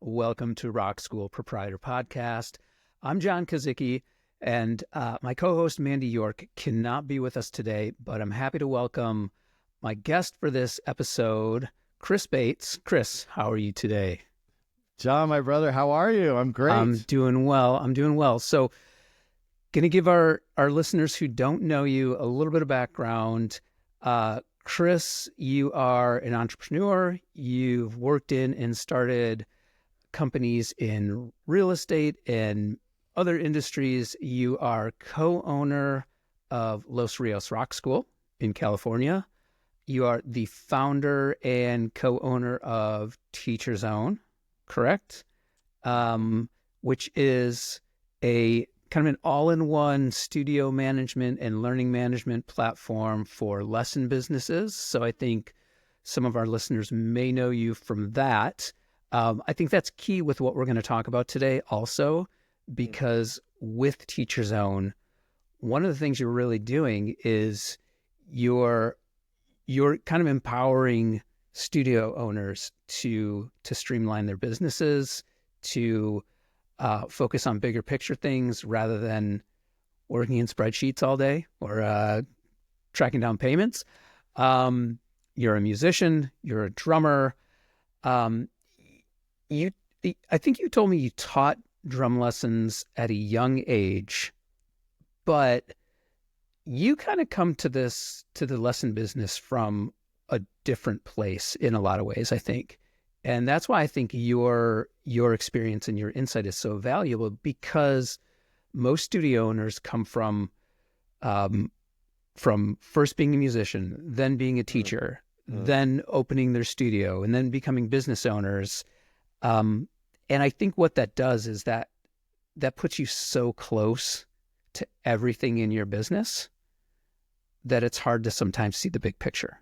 Welcome to Rock School Proprietor Podcast. I'm John Kozicki, and my co-host Mandy York cannot be with us today, but I'm happy to welcome my guest for this episode, Chris Bates. Chris, how are you today? John, my brother, how are you? I'm great. I'm doing well. So, going to give our listeners who don't know you a little bit of background. Chris, you are an entrepreneur. You've worked in and started companies in real estate and other industries. You are co-owner of Los Rios Rock School in California. You are the founder and co-owner of TeacherZone, correct? Which is a kind of an all-in-one studio management and learning management platform for lesson businesses. So I think some of our listeners may know you from that. I think that's key with what we're going to talk about today also, because with TeacherZone, one of the things you're really doing is you're kind of empowering studio owners to streamline their businesses, to focus on bigger picture things rather than working in spreadsheets all day or tracking down payments. You're a musician, you're a drummer. I think you told me you taught drum lessons at a young age, but you kind of come to the lesson business from a different place in a lot of ways, I think. And that's why I think your experience and your insight is so valuable, because most studio owners come from first being a musician, then being a teacher, then opening their studio, and then becoming business owners. And I think what that does is that puts you so close to everything in your business that it's hard to sometimes see the big picture.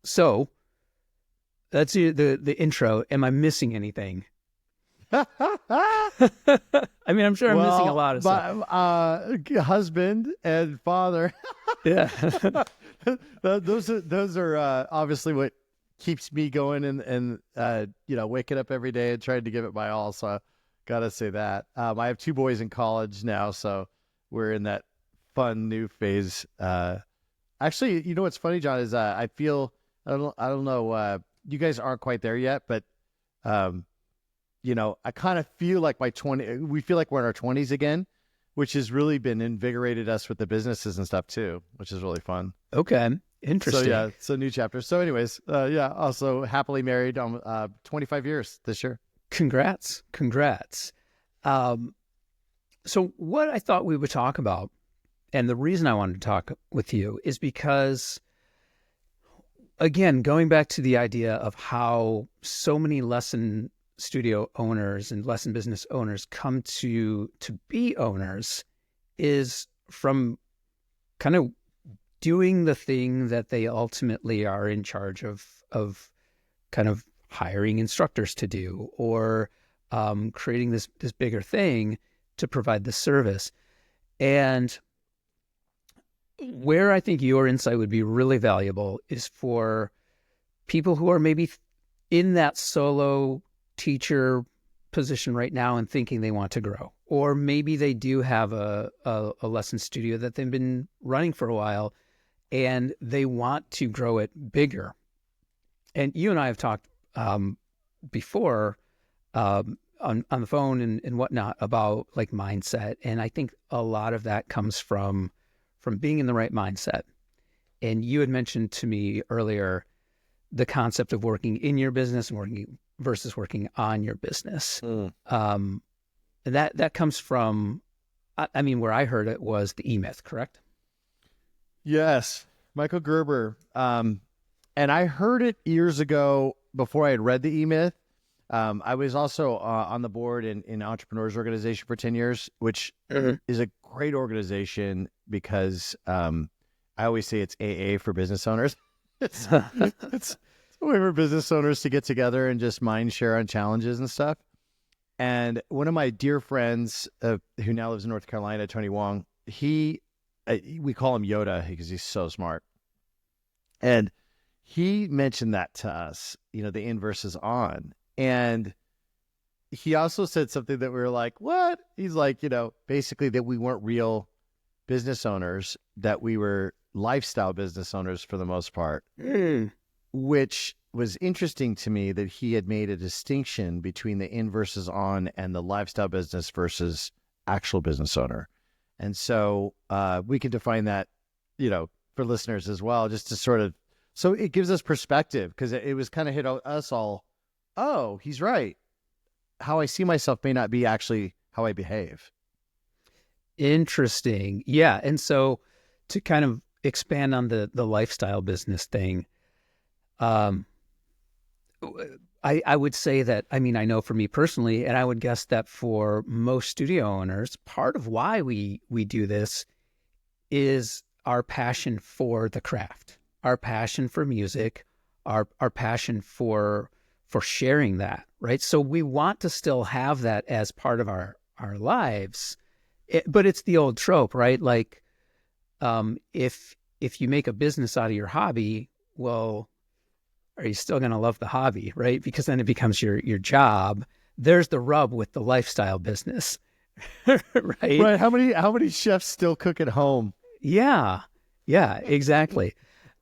So that's the intro. Am I missing anything? I mean, I'm sure I'm missing a lot of stuff. Husband and father. Yeah. Those are obviously what keeps me going and waking up every day and trying to give it my all. So I gotta say that. I have two boys in college now, so we're in that fun new phase. Actually, you know what's funny, John, is I feel I don't know. You guys aren't quite there yet, but I kind of feel like we feel like we're in our 20s again, which has really been invigorated us with the businesses and stuff too, which is really fun. Okay. Interesting. So yeah, it's a new chapter. So anyways, also happily married 25 years this year. Congrats. So what I thought we would talk about, and the reason I wanted to talk with you, is because, again, going back to the idea of how so many lesson studio owners and lesson business owners come to be owners is from kind of doing the thing that they ultimately are in charge of kind of hiring instructors to do, or creating this bigger thing to provide the service. And where I think your insight would be really valuable is for people who are maybe in that solo teacher position right now and thinking they want to grow, or maybe they do have a lesson studio that they've been running for a while and they want to grow it bigger. And you and I have talked before on the phone and whatnot about like mindset. And I think a lot of that comes from being in the right mindset. And you had mentioned to me earlier the concept of working in your business and working versus working on your business. And that comes from, I mean, where I heard it was the E-Myth, correct? Yes, Michael Gerber. And I heard it years ago before I had read the E-Myth. I was also on the board in Entrepreneurs Organization for 10 years, which is a great organization because I always say it's AA for business owners. It's a way for business owners to get together and just mind share on challenges and stuff. And one of my dear friends who now lives in North Carolina, Tony Wong, we call him Yoda because he's so smart. And he mentioned that to us, the in versus on. And he also said something that we were like, what? He's like, basically that we weren't real business owners, that we were lifestyle business owners for the most part, which was interesting to me, that he had made a distinction between the in versus on and the lifestyle business versus actual business owner. And so we can define that, for listeners as well, just to sort of, so it gives us perspective, because it was kind of hit us all. Oh, he's right. How I see myself may not be actually how I behave. Interesting. Yeah. And so to kind of expand on the lifestyle business thing, I would say that, I know for me personally, and I would guess that for most studio owners, part of why we do this is our passion for the craft, our passion for music, our passion for sharing that, right? So we want to still have that as part of our lives, but it's the old trope, right? Like, if you make a business out of your hobby, well, are you still going to love the hobby, right? Because then it becomes your job. There's the rub with the lifestyle business, right? Right. How many chefs still cook at home? Yeah, exactly.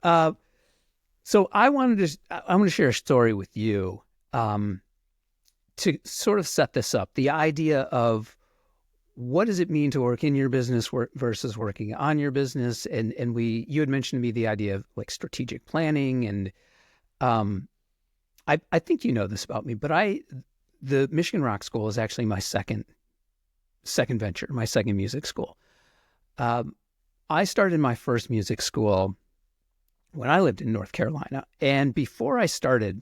So I want to share a story with you to sort of set this up. The idea of what does it mean to work in your business versus working on your business, and you had mentioned to me the idea of like strategic planning, and I think you know this about me, but the Michigan Rock School is actually my second venture, my second music school. I started my first music school when I lived in North Carolina. And before I started,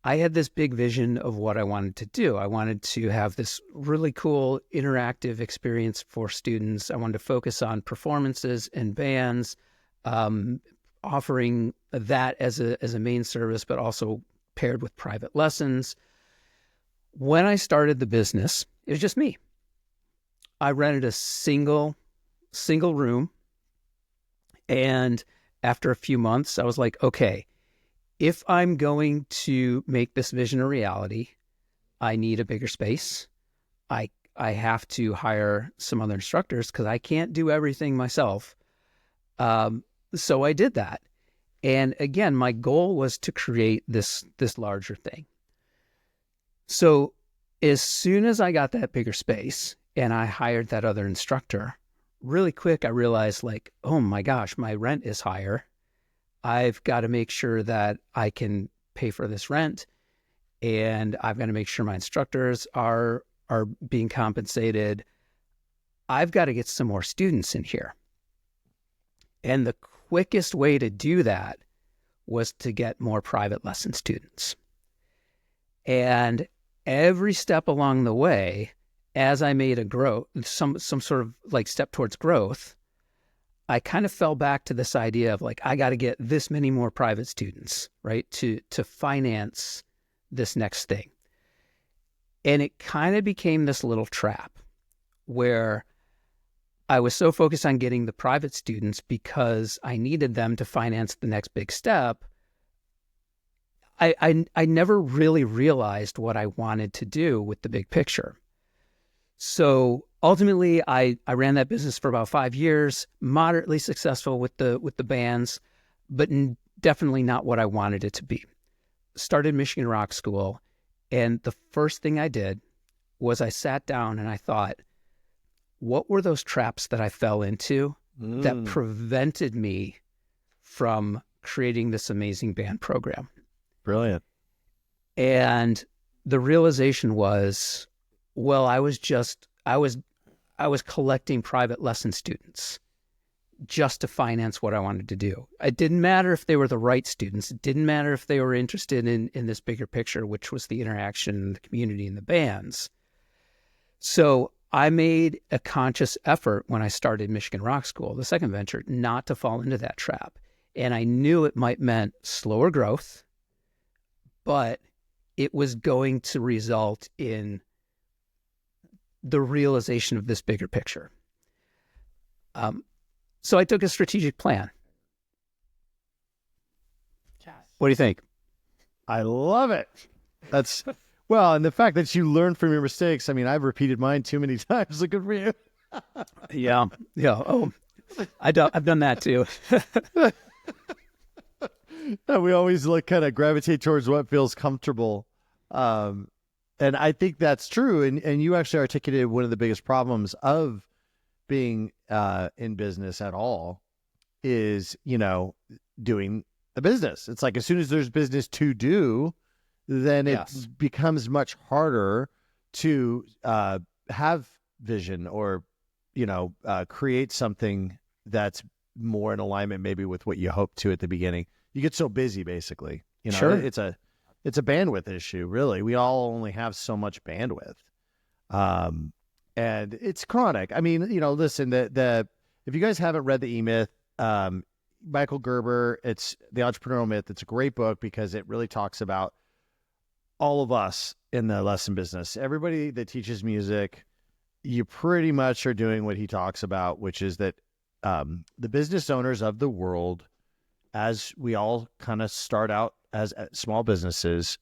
I had this big vision of what I wanted to do. I wanted to have this really cool interactive experience for students. I wanted to focus on performances and bands, offering that as a main service, but also paired with private lessons. When I started the business, it was just me. I rented a single room. And after a few months, I was like, okay, if I'm going to make this vision a reality, I need a bigger space. I have to hire some other instructors because I can't do everything myself. So I did that. And again, my goal was to create this larger thing. So as soon as I got that bigger space and I hired that other instructor, really quick, I realized like, oh my gosh, my rent is higher. I've got to make sure that I can pay for this rent, and I've got to make sure my instructors are being compensated. I've got to get some more students in here. And the quickest way to do that was to get more private lesson students. And every step along the way, as I made some sort of like step towards growth, I kind of fell back to this idea of like, I got to get this many more private students, right? To finance this next thing. And it kind of became this little trap where I was so focused on getting the private students because I needed them to finance the next big step. I never really realized what I wanted to do with the big picture. So ultimately, I ran that business for about 5 years, moderately successful with the bands, but definitely not what I wanted it to be. Started Michigan Rock School, and the first thing I did was I sat down and I thought, what were those traps that I fell into that prevented me from creating this amazing band program? Brilliant. And the realization was, well, I was collecting private lesson students just to finance what I wanted to do. It didn't matter if they were the right students. It didn't matter if they were interested in this bigger picture, which was the interaction, the community, and the bands. So I made a conscious effort when I started Michigan Rock School, the second venture, not to fall into that trap. And I knew it might meant slower growth, but it was going to result in the realization of this bigger picture. So I took a strategic plan. What do you think? I love it. That's well, and the fact that you learn from your mistakes. I mean, I've repeated mine too many times. So good for you. Yeah. Yeah. Oh, I've done that too. We always kind of gravitate towards what feels comfortable. And I think that's true. And you actually articulated one of the biggest problems of being in business at all is, doing a business. It's like as soon as there's business to do, then it becomes much harder to have vision or, create something that's more in alignment maybe with what you hoped to at the beginning. You get so busy, basically. Sure. It's a bandwidth issue, really. We all only have so much bandwidth. And it's chronic. I mean, listen, if you guys haven't read the E-Myth, Michael Gerber, it's The Entrepreneurial Myth. It's a great book because it really talks about all of us in the lesson business. Everybody that teaches music, you pretty much are doing what he talks about, which is that the business owners of the world, as we all kind of start out as small businesses,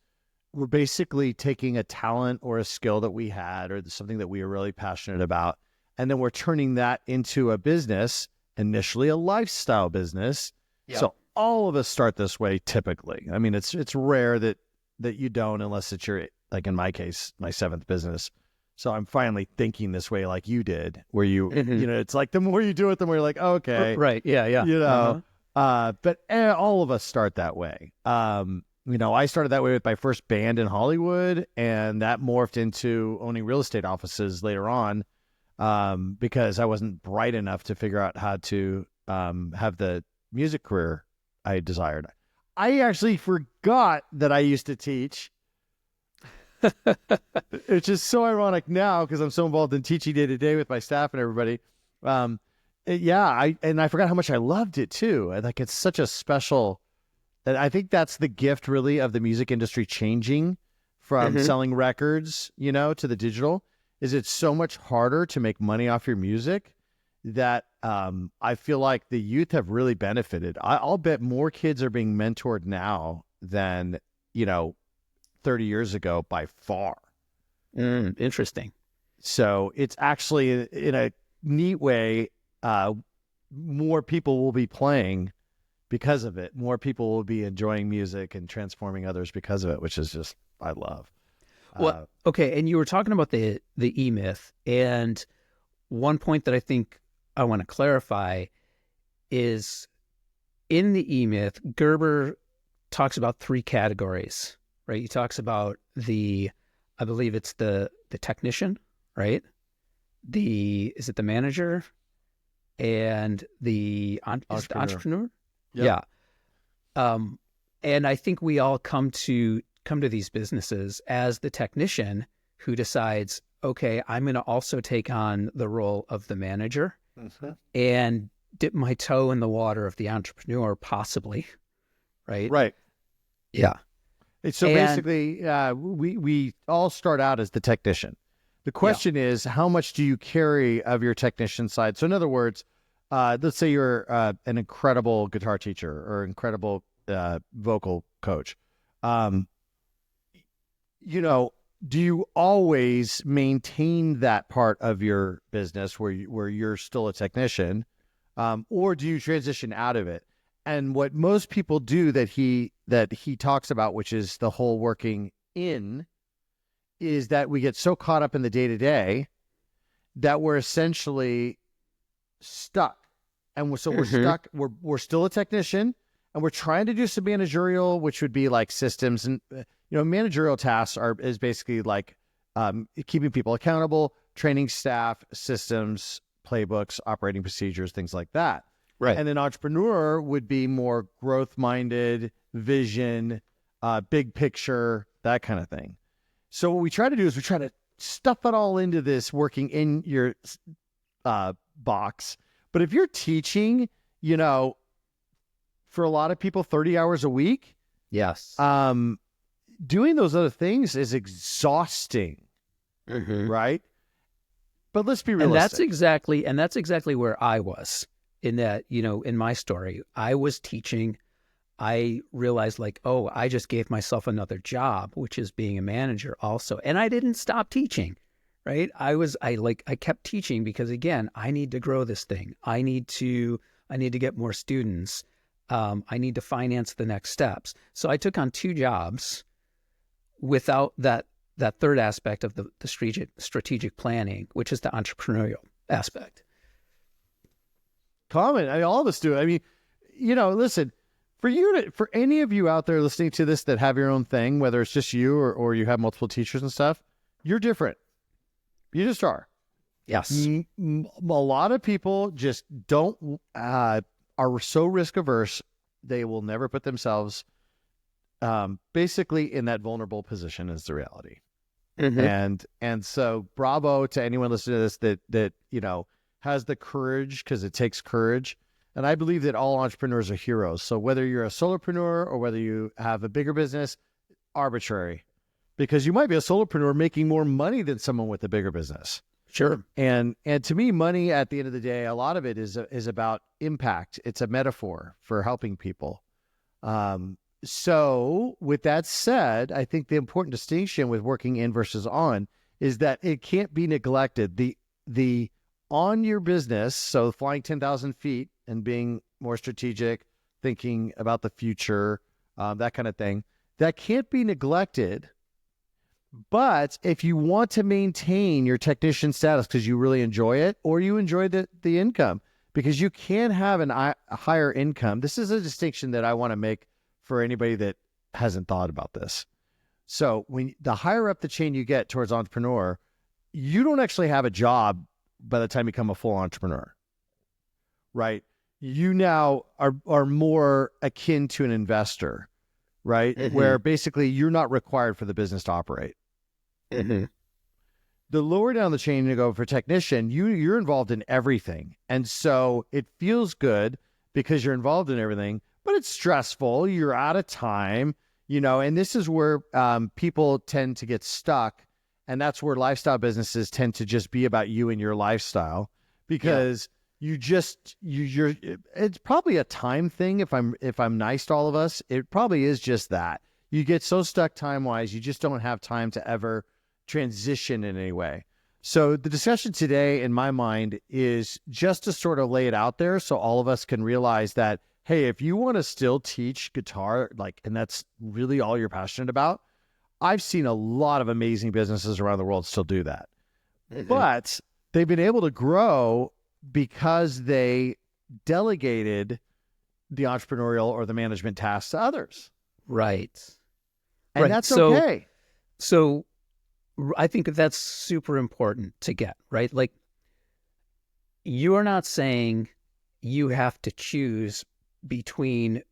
we're basically taking a talent or a skill that we had or something that we are really passionate about, and then we're turning that into a business, initially a lifestyle business. Yep. So all of us start this way typically. I mean, it's rare that you don't, unless it's your, like in my case, my 7th business. So I'm finally thinking this way like you did, where you, it's like the more you do it, the more you're like, okay. Right. Yeah. But all of us start that way. I started that way with my first band in Hollywood, and that morphed into owning real estate offices later on, because I wasn't bright enough to figure out how to have the music career I desired. I actually forgot that I used to teach. It's just so ironic now because I'm so involved in teaching day to day with my staff and everybody. I forgot how much I loved it too. Like it's such a special. And I think that's the gift really of the music industry changing from selling records, to the digital, is it's so much harder to make money off your music that I feel like the youth have really benefited. I'll bet more kids are being mentored now than, 30 years ago by far. Interesting. So it's actually in a neat way, more people will be playing because of it. More people will be enjoying music and transforming others because of it, which is just, I love. Well, okay. And you were talking about the E-Myth, and one point that I think I want to clarify is in the E-Myth, Gerber talks about 3 categories, right? He talks about I believe it's the technician, right? Is it the manager and the entrepreneur? Yep. Yeah. And I think we all come to these businesses as the technician who decides, okay, I'm going to also take on the role of the manager and dip my toe in the water of the entrepreneur, possibly. Right. Right. Yeah. So basically, we all start out as the technician. The question is, how much do you carry of your technician side? So in other words, let's say you're an incredible guitar teacher or incredible vocal coach. Do you always maintain that part of your business where you're still a technician, or do you transition out of it? And what most people do that he talks about, which is the whole working in, is that we get so caught up in the day-to-day that we're essentially stuck. And we're stuck. We're still a technician, and we're trying to do some managerial, which would be like systems. And, managerial tasks is basically like keeping people accountable, training staff, systems, playbooks, operating procedures, things like that. Right. And an entrepreneur would be more growth-minded, vision, big picture, that kind of thing. So what we try to do is we try to stuff it all into this working in your box. But if you're teaching, for a lot of people, 30 hours a week, yes, doing those other things is exhausting, right? But let's be realistic. And that's exactly where I was in that, in my story. I was teaching. I realized like, oh, I just gave myself another job, which is being a manager also. And I didn't stop teaching, right? I kept teaching because again, I need to grow this thing. I need to get more students. I need to finance the next steps. So I took on 2 jobs without that third aspect of the strategic planning, which is the entrepreneurial aspect. Common. I mean, all of us do. I mean, listen, for any of you out there listening to this that have your own thing, whether it's just you or you have multiple teachers and stuff, you're different. You just are. Yes. A lot of people just don't, are so risk averse. They will never put themselves basically in that vulnerable position is the reality. Mm-hmm. And so bravo to anyone listening to this that has the courage, because it takes courage. And I believe that all entrepreneurs are heroes. So whether you're a solopreneur or whether you have a bigger business, arbitrary, because you might be a solopreneur making more money than someone with a bigger business. Sure. And to me, money at the end of the day, a lot of it is about impact. It's a metaphor for helping people. So with that said, I think the important distinction with working in versus on is that it can't be neglected. The on your business, so flying 10,000 feet and being more strategic, thinking about the future, that kind of thing, that can't be neglected. But if you want to maintain your technician status because you really enjoy it, or you enjoy the income, because you can have a higher income. This is a distinction that I want to make for anybody that hasn't thought about this. So when the higher up the chain you get towards entrepreneur, you don't actually have a job by the time you become a full entrepreneur, right? You now are more akin to an investor, right? Mm-hmm. Where basically you're not required for the business to operate. Mm-hmm. The lower down the chain you go for technician, you're involved in everything. And so it feels good because you're involved in everything, but it's stressful. You're out of time, and this is where people tend to get stuck. And that's where lifestyle businesses tend to just be about you and your lifestyle, because it's probably a time thing. If I'm nice to all of us, it probably is just that. You get so stuck time-wise, you just don't have time to ever transition in any way. So the discussion today, in my mind, is just to sort of lay it out there so all of us can realize that, hey, if you want to still teach guitar, and that's really all you're passionate about, I've seen a lot of amazing businesses around the world still do that. Mm-hmm. But they've been able to grow because they delegated the entrepreneurial or the management tasks to others. Right. And that's okay. So I think that's super important to get, right? Like, you are not saying you have to choose between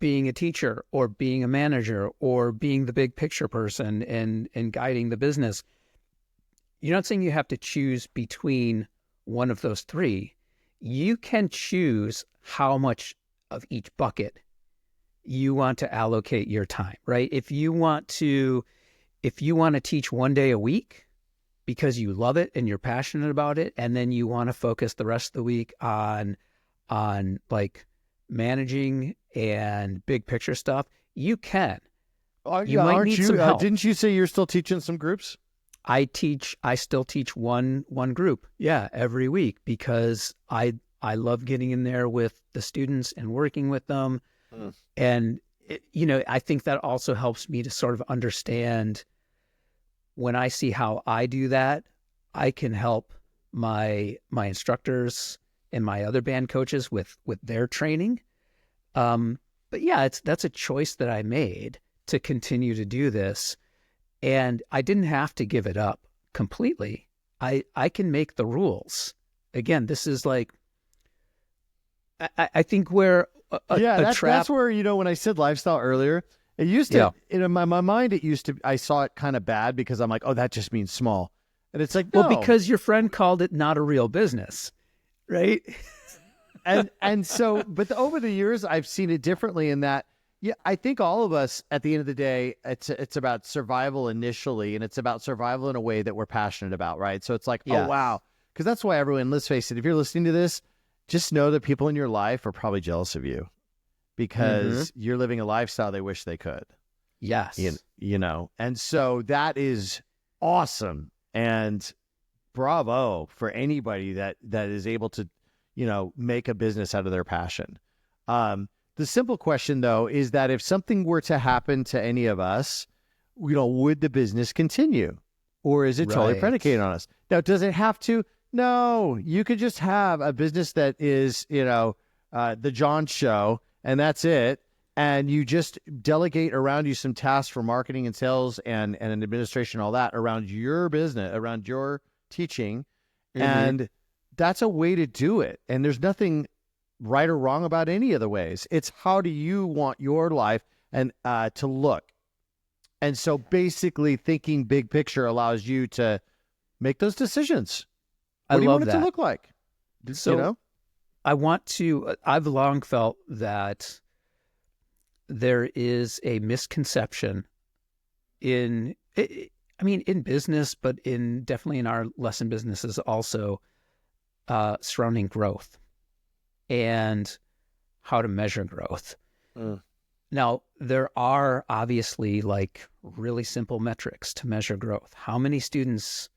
being a teacher or being a manager or being the big picture person and guiding the business. You're not saying you have to choose between one of those 3. You can choose how much of each bucket you want to allocate your time, right? If you want to teach 1 day a week because you love it and you're passionate about it, and then you want to focus the rest of the week on like managing and big picture stuff, you can. You might need some help. Didn't you say you're still teaching some groups? I still teach one group, every week, because I love getting in there with the students and working with them. And I think that also helps me to sort of understand, when I see how I do that, I can help my instructors and my other band coaches with their training. But that's a choice that I made to continue to do this. And I didn't have to give it up completely. I can make the rules. Again, this is like, I think where that's where, when I said lifestyle earlier, it used to, in my mind, I saw it kind of bad because I'm like, oh, that just means small. And it's like, no. Well, because your friend called it not a real business, right? and so, but over the years, I've seen it differently in that, I think all of us, at the end of the day, it's about survival initially, and it's about survival in a way that we're passionate about, right? So it's like, oh, wow. Because that's why everyone, let's face it, if you're listening to this, just know that people in your life are probably jealous of you. because you're living a lifestyle they wish they could. Yes. And so that is awesome. And bravo for anybody that is able to, make a business out of their passion. The simple question, though, is that if something were to happen to any of us, would the business continue? Or is it totally predicated on us? Now, does it have to? No. You could just have a business that is, the John Show, and that's it. And you just delegate around you some tasks for marketing and sales and administration, all that around your business, around your teaching. And that's a way to do it. And there's nothing right or wrong about any of the ways. It's how do you want your life and to look. And so basically thinking big picture allows you to make those decisions. What do you want it to look like? So I've long felt that there is a misconception in business, but definitely in our lesson businesses also, surrounding growth and how to measure growth. Now, there are obviously really simple metrics to measure growth. How many students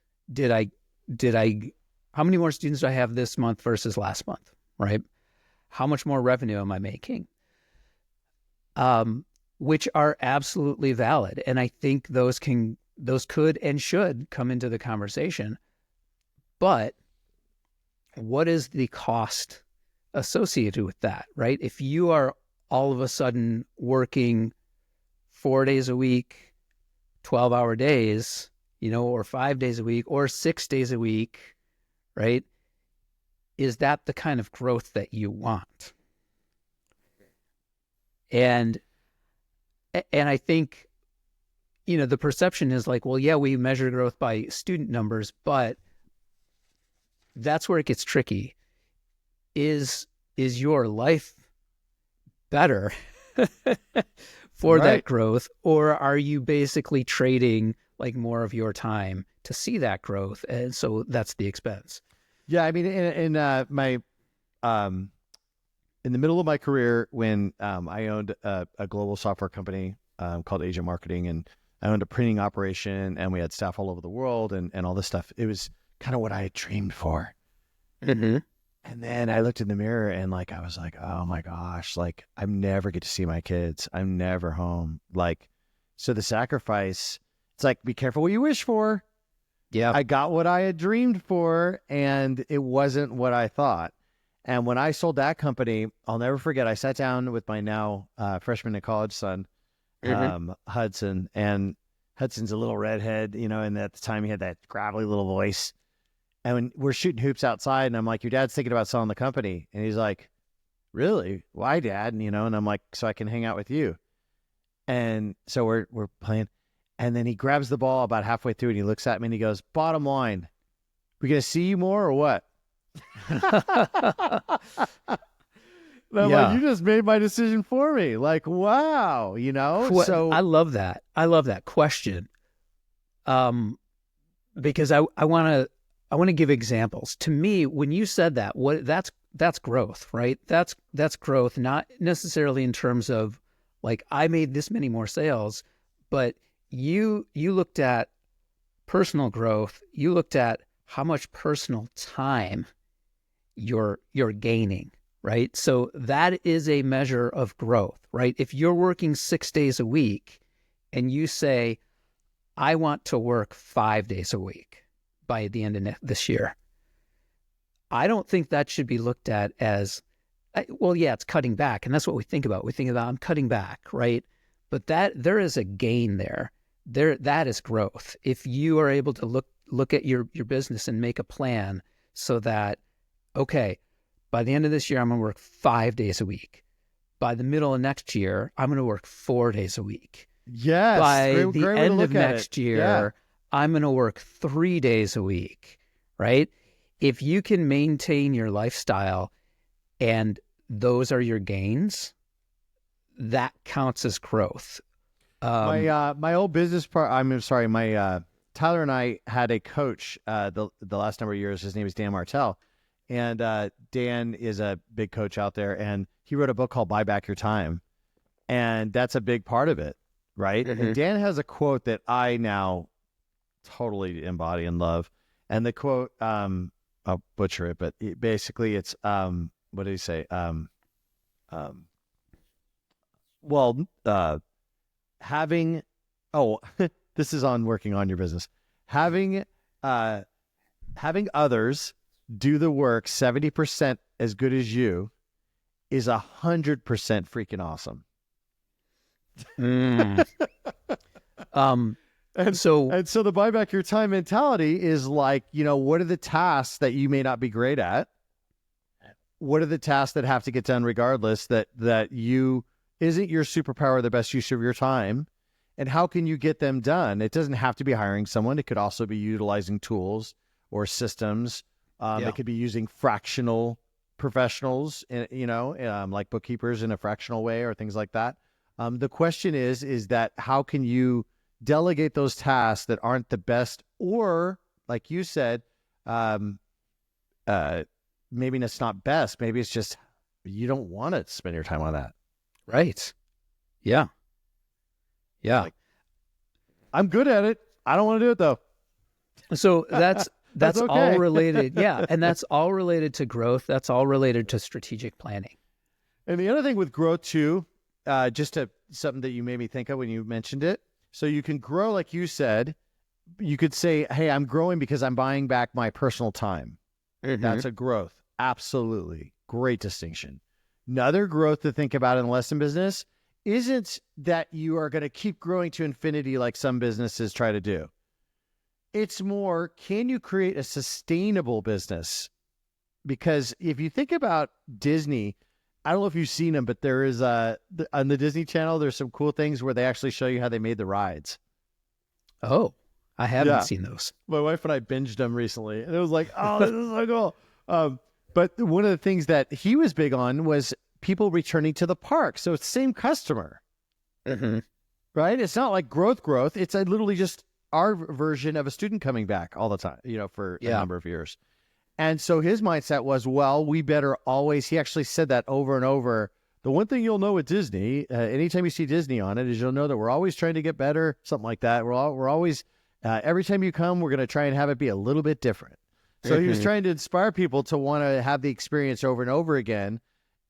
how many more students do I have this month versus last month, right? How much more revenue am I making? Which are absolutely valid. And I think those could and should come into the conversation. But what is the cost associated with that, right? If you are all of a sudden working 4 days a week, 12-hour days, or 5 days a week, or 6 days a week, right? Is that the kind of growth that you want? And I think, the perception is well, yeah, we measure growth by student numbers, but that's where it gets tricky. Is your life better for that growth, or are you basically trading more of your time to see that growth, and so that's the expense? Yeah, I mean, in the middle of my career, when I owned a global software company called Agent Marketing, and I owned a printing operation, and we had staff all over the world, and all this stuff. It was kind of what I had dreamed for. And then I looked in the mirror and I was like, oh my gosh, I never get to see my kids. I'm never home. So the sacrifice, it's be careful what you wish for. Yeah. I got what I had dreamed for, and it wasn't what I thought. And when I sold that company, I'll never forget, I sat down with my now freshman in college son, Hudson, and Hudson's a little redhead, and at the time he had that gravelly little voice. And when we're shooting hoops outside, and I'm like, your dad's thinking about selling the company. And he's like, really? Why, Dad? And I'm like, so I can hang out with you. And so we're playing. And then he grabs the ball about halfway through, and he looks at me and he goes, bottom line, we going to see you more or what? I'm like, you just made my decision for me. Wow, So I love that. I love that question. Because I want to give examples. To me, when you said that, that's growth, right? That's growth, not necessarily in terms of I made this many more sales, but you looked at personal growth. You looked at how much personal time you're gaining, right? So that is a measure of growth, right? If you're working 6 days a week and you say, I want to work 5 days a week by the end of this year, I don't think that should be looked at as, well, yeah, it's cutting back. And that's what we think about. We think about, I'm cutting back, right? But there is a gain there. That is growth. If you are able to look at your business and make a plan so that, okay, by the end of this year, I'm going to work 5 days a week. By the middle of next year, I'm going to work 4 days a week. Yes. By the end of next year, I'm going to work 3 days a week, right? If you can maintain your lifestyle and those are your gains, that counts as growth. My old business Tyler and I had a coach the last number of years. His name is Dan Martell. And Dan is a big coach out there, and he wrote a book called Buy Back Your Time. And that's a big part of it, right? And Dan has a quote that I now totally embody and love. And the quote, I'll butcher it, but basically it's, what did he say? Having, this is on working on your business. Having others do the work 70% as good as you is 100% freaking awesome. And so the buy back your time mentality is like, what are the tasks that you may not be great at? What are the tasks that have to get done regardless that isn't your superpower, the best use of your time? And how can you get them done? It doesn't have to be hiring someone. It could also be utilizing tools or systems. It could be using fractional professionals, like bookkeepers in a fractional way or things like that. The question is that how can you delegate those tasks that aren't the best, or like you said, maybe it's not best. Maybe it's just you don't want to spend your time on that. Right. Yeah. Yeah. Like, I'm good at it. I don't want to do it though. So that's okay. all related. Yeah. And that's all related to growth. That's all related to strategic planning. And the other thing with growth too, something that you made me think of when you mentioned it. So you can grow, like you said, you could say, hey, I'm growing because I'm buying back my personal time. That's a growth. Absolutely. Great distinction. Another growth to think about in the lesson business isn't that you are going to keep growing to infinity like some businesses try to do. It's more, can you create a sustainable business? Because if you think about Disney, I don't know if you've seen them, but there is on the Disney Channel, there's some cool things where they actually show you how they made the rides. Oh, I haven't seen those. My wife and I binged them recently, and it was like, oh, this is so cool. But one of the things that he was big on was people returning to the park. So it's the same customer, right? It's not like growth. It's literally just our version of a student coming back all the time, for a number of years. And so his mindset was, well, we better always, he actually said that over and over. The one thing you'll know with Disney, anytime you see Disney on it, is you'll know that we're always trying to get better, something like that. We're always, every time you come, we're going to try and have it be a little bit different. So he was trying to inspire people to want to have the experience over and over again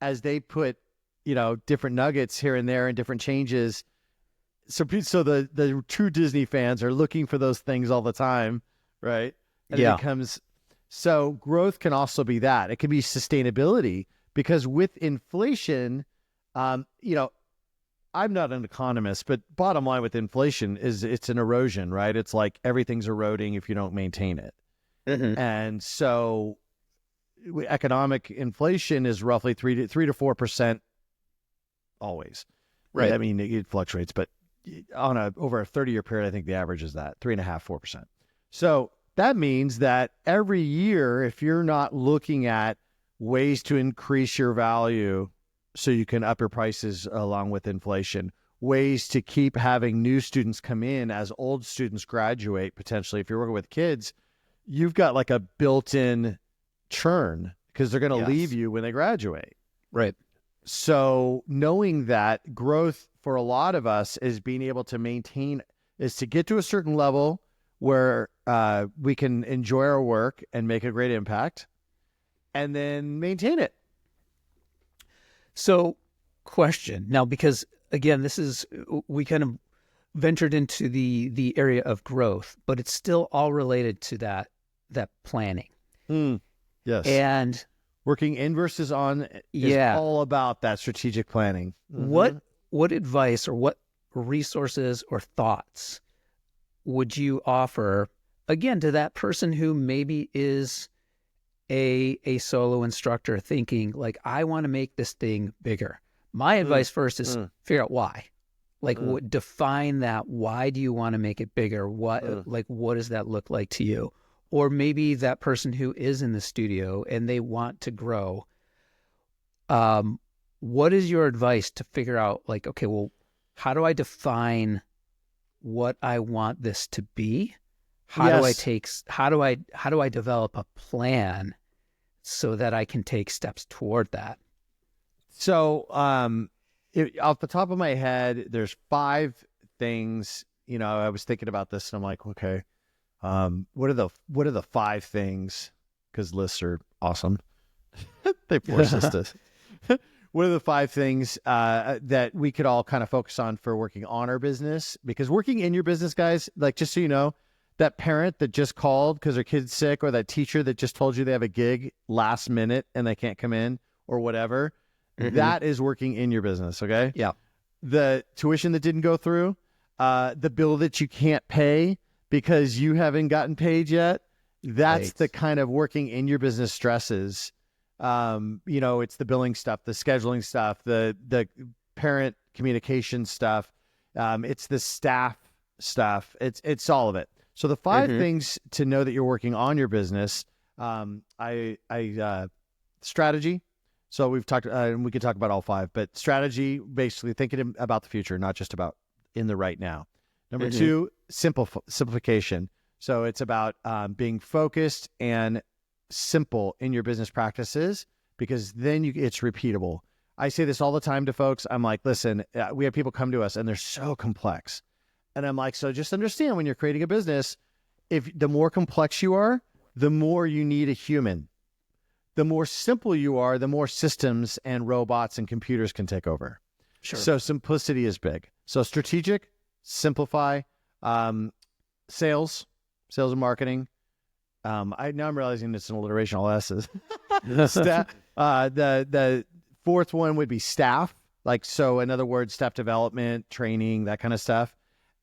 as they put, different nuggets here and there and different changes. So the true Disney fans are looking for those things all the time, right? And it becomes... So growth can also be that. It can be sustainability, because with inflation, I'm not an economist, but bottom line with inflation is it's an erosion, right? It's like everything's eroding if you don't maintain it. And so economic inflation is roughly 3 to 4% always. Right. I mean, it fluctuates, but over a 30-year period, I think the average is that 3.5%, 4%. So that means that every year, if you're not looking at ways to increase your value so you can up your prices along with inflation, ways to keep having new students come in as old students graduate, potentially, if you're working with kids, you've got like a built-in churn because they're going to leave you when they graduate. Right. So knowing that growth for a lot of us is being able to maintain, is to get to a certain level where we can enjoy our work and make a great impact, and then maintain it. So, question now, because again, we kind of ventured into the area of growth, but it's still all related to that planning. Yes. And working in versus on is all about that strategic planning. What advice or what resources or thoughts would you offer, again, to that person who maybe is a solo instructor thinking, like, I want to make this thing bigger? My advice first is figure out why. Like, define that. Why do you want to make it bigger? What does that look like to you? Or maybe that person who is in the studio and they want to grow. What is your advice to figure out, like, okay, well, how do I define what I want this to be? How do I develop a plan so that I can take steps toward that? So, off the top of my head, there's 5 things. I was thinking about this, and I'm like, okay, what are the 5 things? Because lists are awesome. They force us to. What are the 5 things that we could all kind of focus on for working on our business? Because working in your business, guys, like, just so you know, that parent that just called because their kid's sick, or that teacher that just told you they have a gig last minute and they can't come in, or whatever, that is working in your business, okay? Yeah. The tuition that didn't go through, the bill that you can't pay because you haven't gotten paid yet, that's the kind of working in your business stresses. It's the billing stuff, the scheduling stuff, the parent communication stuff. It's the staff stuff. It's all of it. So the 5 things to know that you're working on your business, strategy. So we've talked, and we could talk about all 5, but strategy, basically thinking about the future, not just about in the right now. Number 2, simplification. So it's about being focused and simple in your business practices, because then it's repeatable. I say this all the time to folks. I'm like, listen, we have people come to us and they're so complex. And I'm like, so just understand, when you're creating a business, if the more complex you are, the more you need a human. The more simple you are, the more systems and robots and computers can take over. Sure. So simplicity is big. So strategic, simplify, sales and marketing. Now I'm realizing it's an alliteration, all S's. The 4th one would be staff. Like, so in other words, staff development, training, that kind of stuff.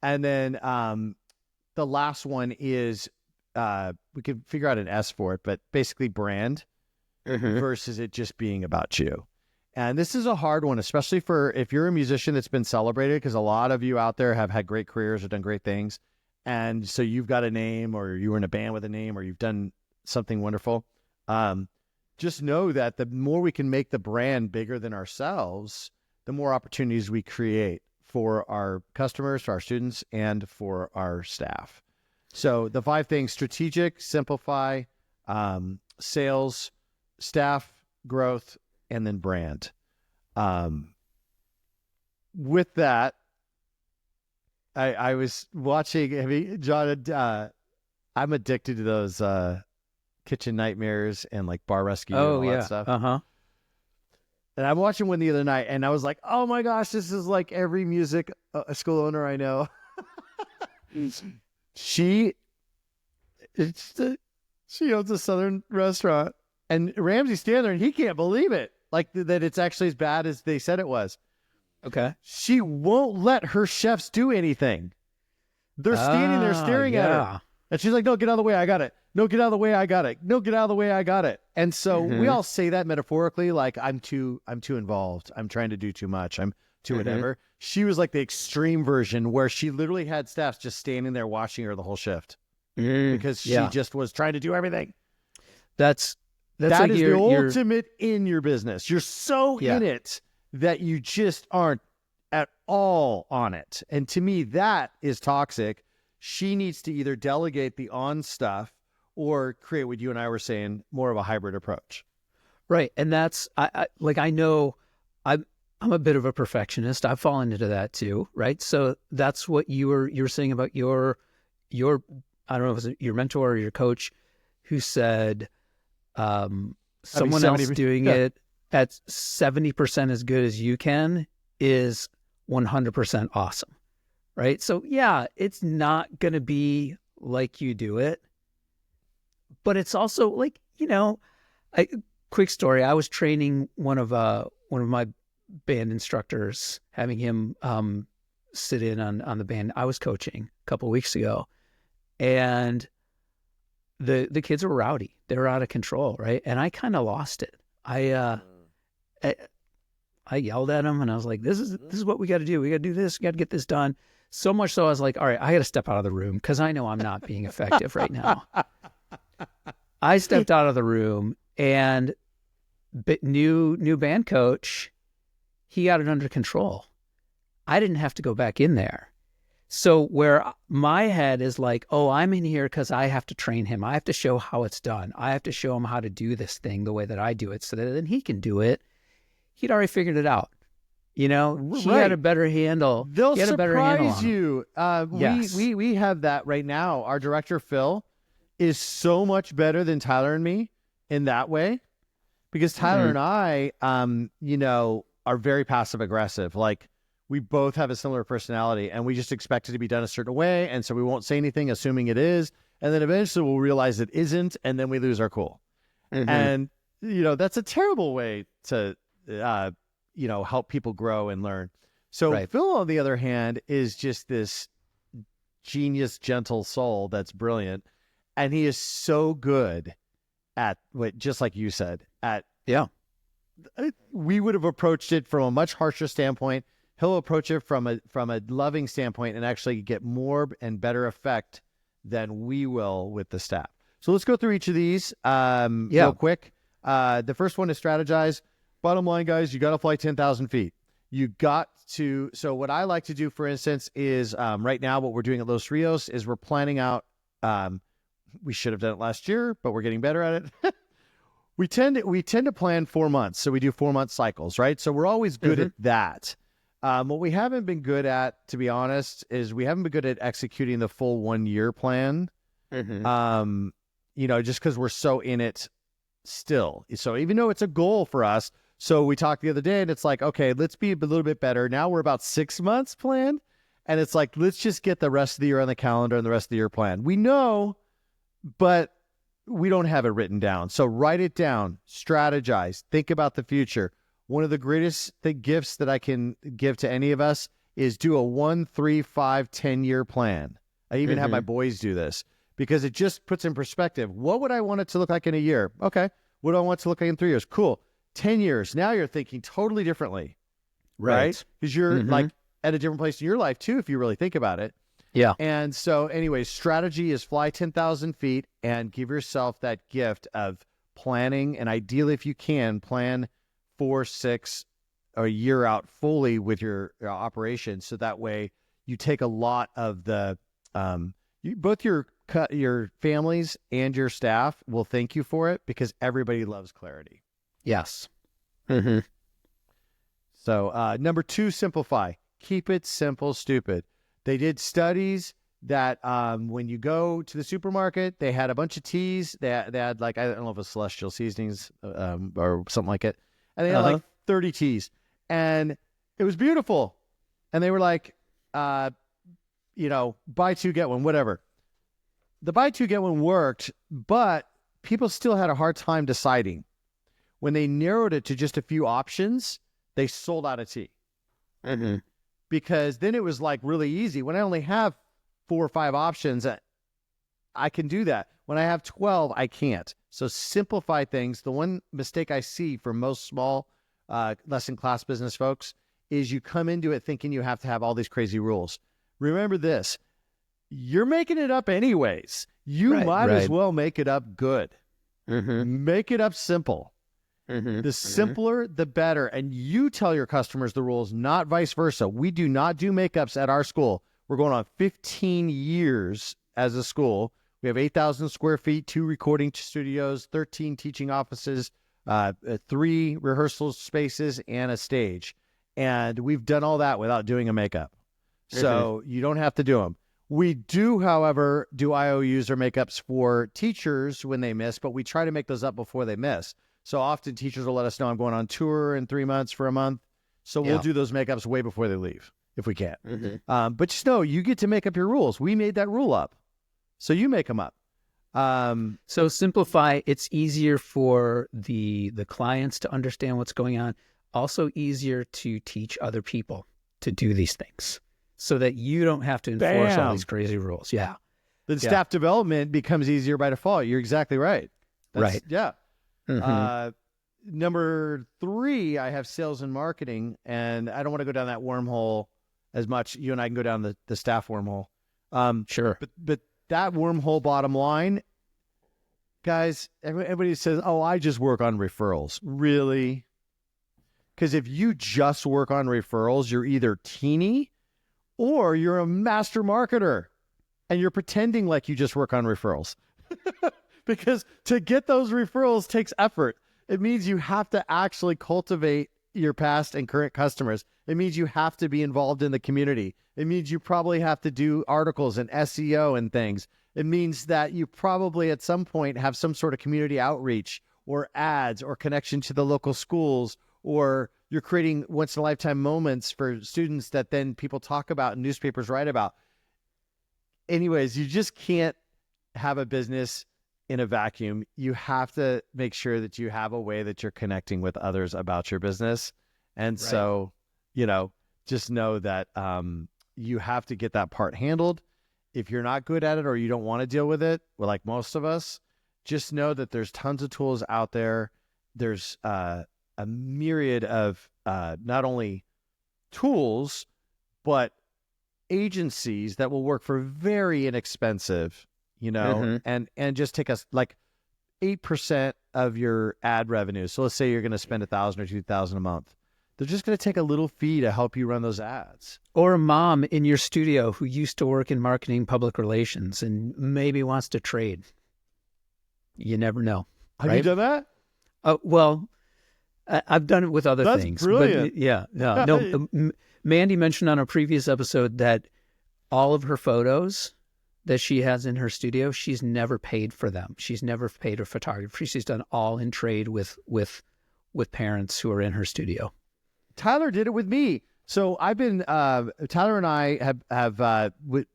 And then the last one is, we could figure out an S for it, but basically brand versus it just being about you. And this is a hard one, especially for if you're a musician that's been celebrated, because a lot of you out there have had great careers or done great things. And so you've got a name, or you were in a band with a name, or you've done something wonderful. Just know that the more we can make the brand bigger than ourselves, the more opportunities we create for our customers, for our students, and for our staff. So the 5 things: strategic, simplify, sales, staff growth, and then brand. With that, I was watching, John, I'm addicted to those Kitchen Nightmares and like Bar Rescue and all that stuff. And I'm watching one the other night, and I was like, oh my gosh, this is like every music school owner I know. She owns a Southern restaurant, and Ramsey's standing there, and he can't believe it, like that it's actually as bad as they said it was. Okay. She won't let her chefs do anything. They're standing there staring at her. And she's like, no, get out of the way, I got it. No, get out of the way, I got it. No, get out of the way, I got it. And so we all say that metaphorically, like, I'm too involved. I'm trying to do too much. I'm too whatever. She was like the extreme version, where she literally had staff just standing there watching her the whole shift because she just was trying to do everything. That is the ultimate in your business. You're so in it that you just aren't at all on it. And to me, that is toxic. She needs to either delegate the on stuff or create what you and I were saying, more of a hybrid approach. Right. And that's, I know I'm a bit of a perfectionist. I've fallen into that too. Right. So that's what you were saying about your, I don't know if it was your mentor or your coach who said, someone else doing it at 70% as good as you can is 100% awesome. Right. So it's not going to be like you do it, but it's also like, quick story. I was training one of my band instructors, having him sit in on the band I was coaching a couple of weeks ago, and the kids were rowdy. They were out of control, right? And I kind of lost it. I yelled at them, and I was like, "This is what we got to do. We got to do this. We got to get this done." So much so, I was like, "All right, I got to step out of the room because I know I'm not being effective right now." I stepped out of the room, and new band coach, he got it under control. I didn't have to go back in there. So where my head is like, oh, I'm in here because I have to train him. I have to show how it's done. I have to show him how to do this thing the way that I do it so that then he can do it. he'd already figured it out. You know, he Right. had a better handle. They'll He had a better handle surprise on 'em. you. Yes. We have that right now. Our director, Phil, is so much better than Tyler and me in that way, because Tyler and I, are very passive aggressive. Like, we both have a similar personality, and we just expect it to be done a certain way. And so we won't say anything, assuming it is. And then eventually we'll realize it isn't. And then we lose our cool. And, that's a terrible way to, help people grow and learn. So Phil, on the other hand, is just this genius, gentle soul that's brilliant. And he is so good at what, just like you said, we would have approached it from a much harsher standpoint. He'll approach it from a loving standpoint and actually get more and better effect than we will with the staff. So let's go through each of these real quick. The first one is strategize. Bottom line, guys, you got to fly 10,000 feet. You got to. So what I like to do, for instance, is right now what we're doing at Los Rios is we're planning out. We should have done it last year, but we're getting better at it. We tend to plan 4 months. So we do 4-month cycles, right? So we're always good at that. What we haven't been good at, to be honest, is we haven't been good at executing the full 1-year plan. Just because we're so in it still. So even though it's a goal for us, so we talked the other day and it's like, okay, let's be a little bit better. Now we're about 6 months planned. And it's like, let's just get the rest of the year on the calendar and the rest of the year planned. We know, but we don't have it written down. So write it down, strategize, think about the future. One of the greatest gifts that I can give to any of us is do a 1, 3, 5, 10-year plan. I even have my boys do this because it just puts in perspective. What would I want it to look like in a year? Okay. What do I want it to look like in 3 years? Cool. 10 years. Now you're thinking totally differently. Right? Because you're like at a different place in your life too, if you really think about it. Yeah. And so anyway, strategy is fly 10,000 feet and give yourself that gift of planning. And ideally, if you can, plan 4, 6, or a year out fully with your operation. So that way you take a lot of the, both your families and your staff will thank you for it because everybody loves clarity. Yes. So number 2, simplify. Keep it simple, stupid. They did studies that when you go to the supermarket, they had a bunch of teas. They had like, I don't know if it's Celestial Seasonings or something like it. And they had like 30 teas. And it was beautiful. And they were like, buy 2, get 1, whatever. The buy 2, get 1 worked, but people still had a hard time deciding. When they narrowed it to just a few options, they sold out of tea. Because then it was like really easy. When I only have 4 or 5 options, I can do that. When I have 12, I can't. So simplify things. The one mistake I see for most small lesson class business folks is you come into it thinking you have to have all these crazy rules. Remember this. You're making it up anyways. You might as well make it up good. Make it up simple. The simpler, the better. And you tell your customers the rules, not vice versa. We do not do makeups at our school. We're going on 15 years as a school. We have 8,000 square feet, 2 recording studios, 13 teaching offices, 3 rehearsal spaces, and a stage. And we've done all that without doing a makeup. So you don't have to do them. We do, however, do IOUs or makeups for teachers when they miss, but we try to make those up before they miss. So often teachers will let us know I'm going on tour in 3 months for a month. So we'll do those makeups way before they leave if we can. But just know you get to make up your rules. We made that rule up. So you make them up. So simplify. It's easier for the clients to understand what's going on. Also easier to teach other people to do these things so that you don't have to enforce all these crazy rules. Yeah. Then staff development becomes easier by default. You're exactly right. Right. Yeah. Number 3, I have sales and marketing, and I don't want to go down that wormhole as much. You and I can go down the staff wormhole. Sure. But that wormhole, bottom line, guys, everybody says, oh, I just work on referrals. Really? Because if you just work on referrals, you're either teeny or you're a master marketer and you're pretending like you just work on referrals. Because to get those referrals takes effort. It means you have to actually cultivate your past and current customers. It means you have to be involved in the community. It means you probably have to do articles and SEO and things. It means that you probably at some point have some sort of community outreach or ads or connection to the local schools, or you're creating once in a lifetime moments for students that then people talk about and newspapers write about. Anyways, you just can't have a business in a vacuum. You have to make sure that you have a way that you're connecting with others about your business. And so, just know that you have to get that part handled. If you're not good at it or you don't want to deal with it, well, like most of us, just know that there's tons of tools out there. There's a myriad of not only tools, but agencies that will work for very inexpensive, and just take us like 8% of your ad revenue. So let's say you're going to spend $1,000 or $2,000 a month. They're just going to take a little fee to help you run those ads. Or a mom in your studio who used to work in marketing, public relations, and maybe wants to trade. You never know. Have you done that? Well, I've done it with other things. That's brilliant. But no. Mandy mentioned on a previous episode that all of her photos that she has in her studio, she's never paid for them. She's never paid a photographer. She's done all in trade with parents who are in her studio. Tyler did it with me. So I've been, Tyler and I have we're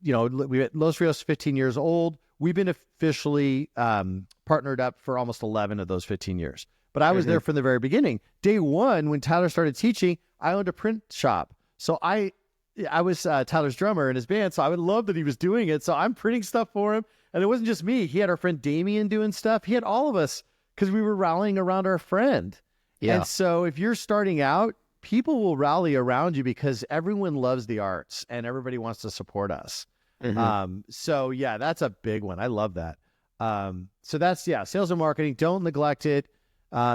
at Los Rios 15 years old. We've been officially partnered up for almost 11 of those 15 years. But I was there from the very beginning. Day one, when Tyler started teaching, I owned a print shop. So I was Tyler's drummer in his band, so I would love that he was doing it. So I'm printing stuff for him. And it wasn't just me. He had our friend Damien doing stuff. He had all of us because we were rallying around our friend. Yeah. And so if you're starting out, people will rally around you because everyone loves the arts and everybody wants to support us. So yeah, that's a big one. I love that. So that's, sales and marketing. Don't neglect it.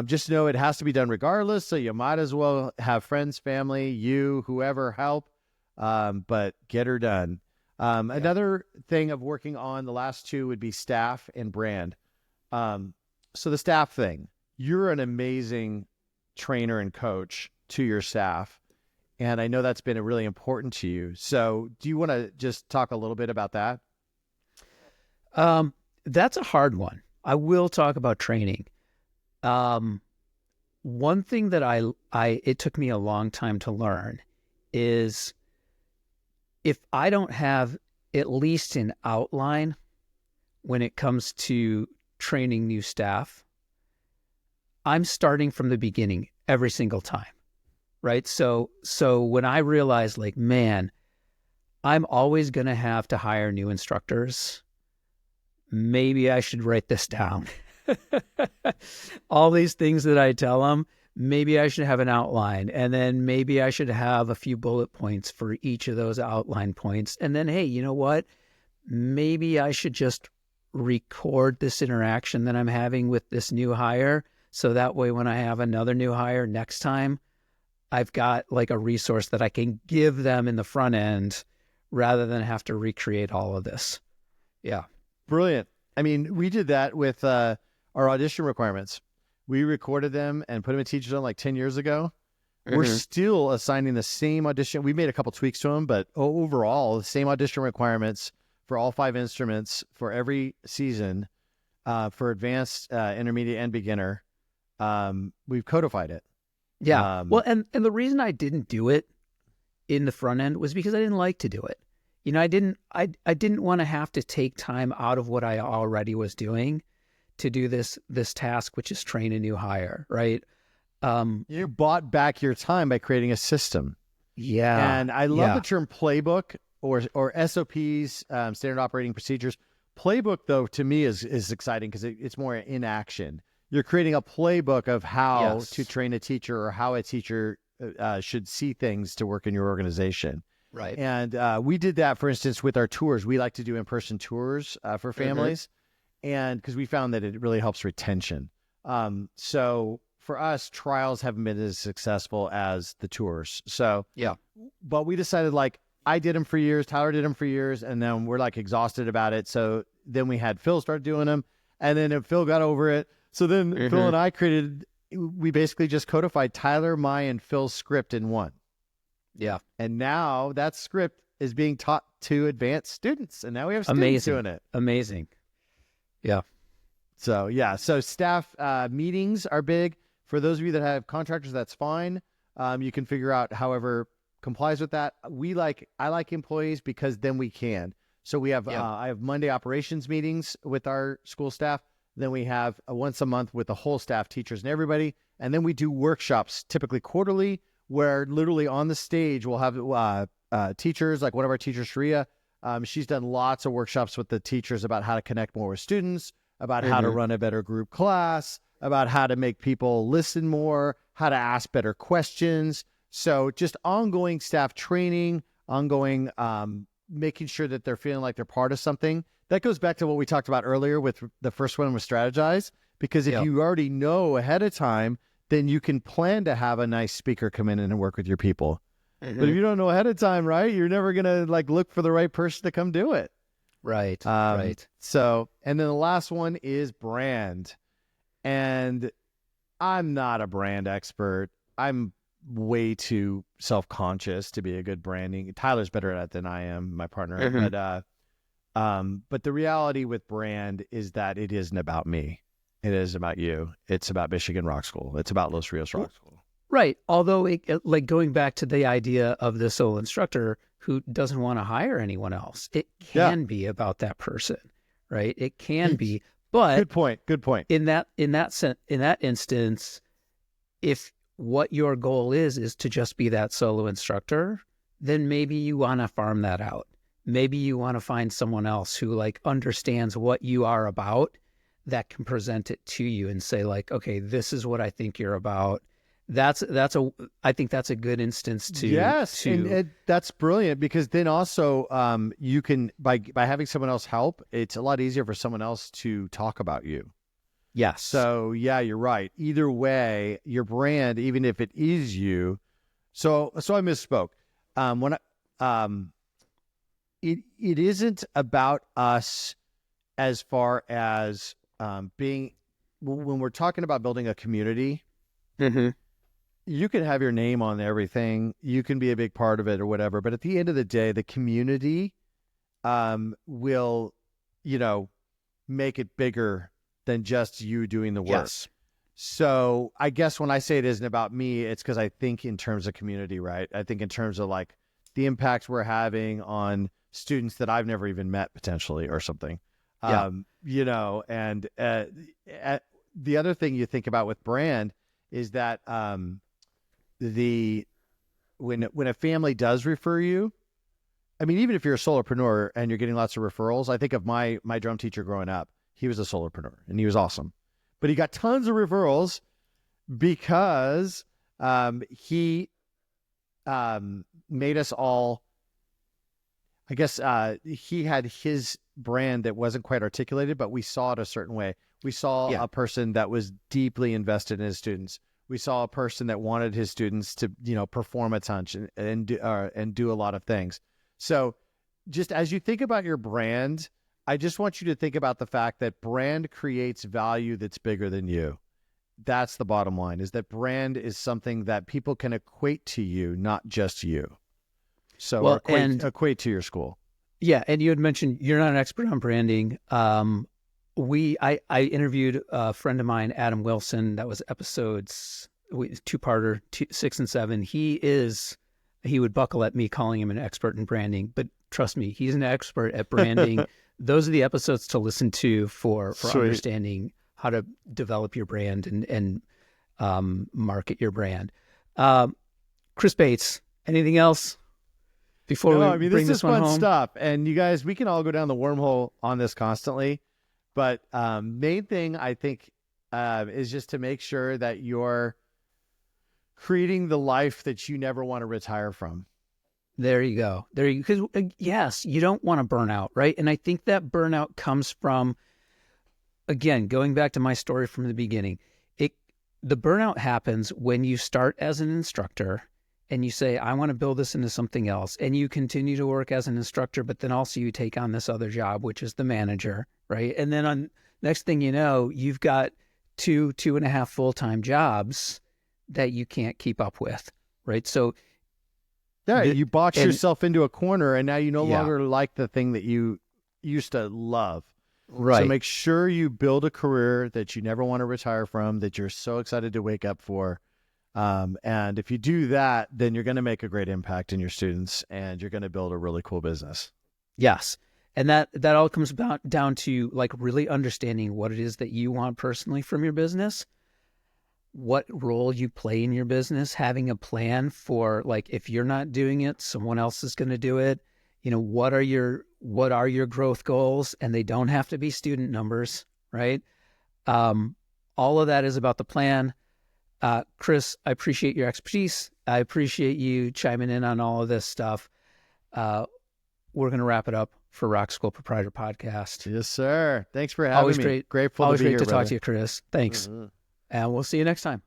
Just know it has to be done regardless. So you might as well have friends, family, whoever help, but get her done. Another thing of working on the last two would be staff and brand. So the staff thing, you're an amazing trainer and coach to your staff. And I know that's been really important to you. So do you want to just talk a little bit about that? That's a hard one. I will talk about training. One thing that it took me a long time to learn is if I don't have at least an outline when it comes to training new staff, I'm starting from the beginning every single time. Right. So when I realized like, man, I'm always going to have to hire new instructors. Maybe I should write this down. All these things that I tell them, maybe I should have an outline, and then maybe I should have a few bullet points for each of those outline points. And then, hey, you know what? Maybe I should just record this interaction that I'm having with this new hire. So that way, when I have another new hire next time, I've got like a resource that I can give them in the front end rather than have to recreate all of this. Yeah. Brilliant. I mean, we did that with our audition requirements. We recorded them and put them in TeacherZone like 10 years ago. We're still assigning the same audition. We made a couple tweaks to them, but overall, the same audition requirements for all 5 instruments for every season for advanced, intermediate, and beginner. We've codified it. Yeah. Well, and the reason I didn't do it in the front end was because I didn't like to do it. I didn't want to have to take time out of what I already was doing to do this task, which is train a new hire, right? You bought back your time by creating a system. Yeah. And I love the term playbook or SOPs, standard operating procedures. Playbook, though, to me is exciting because it's more in action. You're creating a playbook of how to train a teacher or how a teacher should see things to work in your organization. Right. And we did that, for instance, with our tours. We like to do in-person tours for families, and because we found that it really helps retention. So for us, trials haven't been as successful as the tours. So but we decided, like, I did them for years, Tyler did them for years, and then we're like exhausted about it. So then we had Phil start doing them, and then Phil got over it. So then Phil and I created we basically just codified Tyler, my, and Phil's script in one. Yeah. And now that script is being taught to advanced students. And now we have students doing it. Amazing. Yeah. So, yeah. So staff meetings are big. For those of you that have contractors, that's fine. You can figure out however complies with that. I like employees because then we can. So we have, I have Monday operations meetings with our school staff. Then we have once a month with the whole staff, teachers and everybody. And then we do workshops, typically quarterly, where literally on the stage, we'll have teachers, like one of our teachers, Rios. She's done lots of workshops with the teachers about how to connect more with students, about how to run a better group class, about how to make people listen more, how to ask better questions. So just ongoing staff training, ongoing making sure that they're feeling like they're part of something. That goes back to what we talked about earlier with the first one was strategize, because if you already know ahead of time, then you can plan to have a nice speaker come in and work with your people. But if you don't know ahead of time, right, you're never going to like look for the right person to come do it. Right. Right. So, and then the last one is brand. And I'm not a brand expert. I'm way too self-conscious to be a good branding. Tyler's better at it than I am, my partner. But the reality with brand is that it isn't about me. It is about you. It's about Michigan Rock School. It's about Los Rios Rock School. Right. Although, like going back to the idea of the solo instructor who doesn't want to hire anyone else, it can be about that person, right? It can be, but good point. Good point. In that instance, if what your goal is to just be that solo instructor, then maybe you want to farm that out. Maybe you want to find someone else who like understands what you are about, that can present it to you and say like, okay, this is what I think you're about. I think that's a good instance to. Yes. And that's brilliant, because then also you can, by having someone else help, it's a lot easier for someone else to talk about you. Yes. So yeah, you're right. Either way, your brand, even if it is you. So I misspoke. It isn't about us as far as being, when we're talking about building a community, you can have your name on everything. You can be a big part of it or whatever. But at the end of the day, the community will, make it bigger than just you doing the work. Yes. So I guess when I say it isn't about me, it's because I think in terms of community, right? I think in terms of like the impacts we're having on students that I've never even met potentially or something. And the other thing you think about with brand is that when a family does refer you, I mean, even if you're a solopreneur and you're getting lots of referrals, I think of my drum teacher growing up. He was a solopreneur and he was awesome, but he got tons of referrals because he made us all, I guess he had his brand that wasn't quite articulated, but we saw it a certain way. We saw a person that was deeply invested in his students. We saw a person that wanted his students to, perform a ton and do a lot of things. So just as you think about your brand, I just want you to think about the fact that brand creates value that's bigger than you. That's the bottom line, is that brand is something that people can equate to you, not just you. So equate to your school. Yeah. And you had mentioned you're not an expert on branding. I interviewed a friend of mine, Adam Wilson. That was episodes, two-parter, 6 and 7. He would buckle at me calling him an expert in branding, but trust me, he's an expert at branding. Those are the episodes to listen to for understanding how to develop your brand and market your brand. Chris Bates, anything else before we bring this one home? This is fun stuff. And you guys, we can all go down the wormhole on this constantly. But main thing I think is just to make sure that you're creating the life that you never want to retire from. There you go. Because yes, you don't want to burn out, right? And I think that burnout comes from, again, going back to my story from the beginning. The burnout happens when you start as an instructor and you say, I want to build this into something else. And you continue to work as an instructor, but then also you take on this other job, which is the manager, right? And then next thing you know, you've got two and a half full-time jobs that you can't keep up with, right? So yeah, you box and- yourself into a corner, and now you no Yeah. longer like the thing that you used to love. right. So make sure you build a career that you never want to retire from, that you're so excited to wake up for. And if you do that, then you're going to make a great impact in your students, and you're going to build a really cool business. Yes. And that all comes down to like really understanding what it is that you want personally from your business, what role you play in your business, having a plan for like, if you're not doing it, someone else is going to do it. You know, what are your growth goals? And they don't have to be student numbers, right? All of that is about the plan. Chris, I appreciate your expertise. I appreciate you chiming in on all of this stuff. We're going to wrap it up for Rock School Proprietor Podcast. Yes, sir. Thanks for having Always me. great. Grateful Always to be great here, to talk to you, Chris. Thanks. Mm-hmm. And we'll see you next time.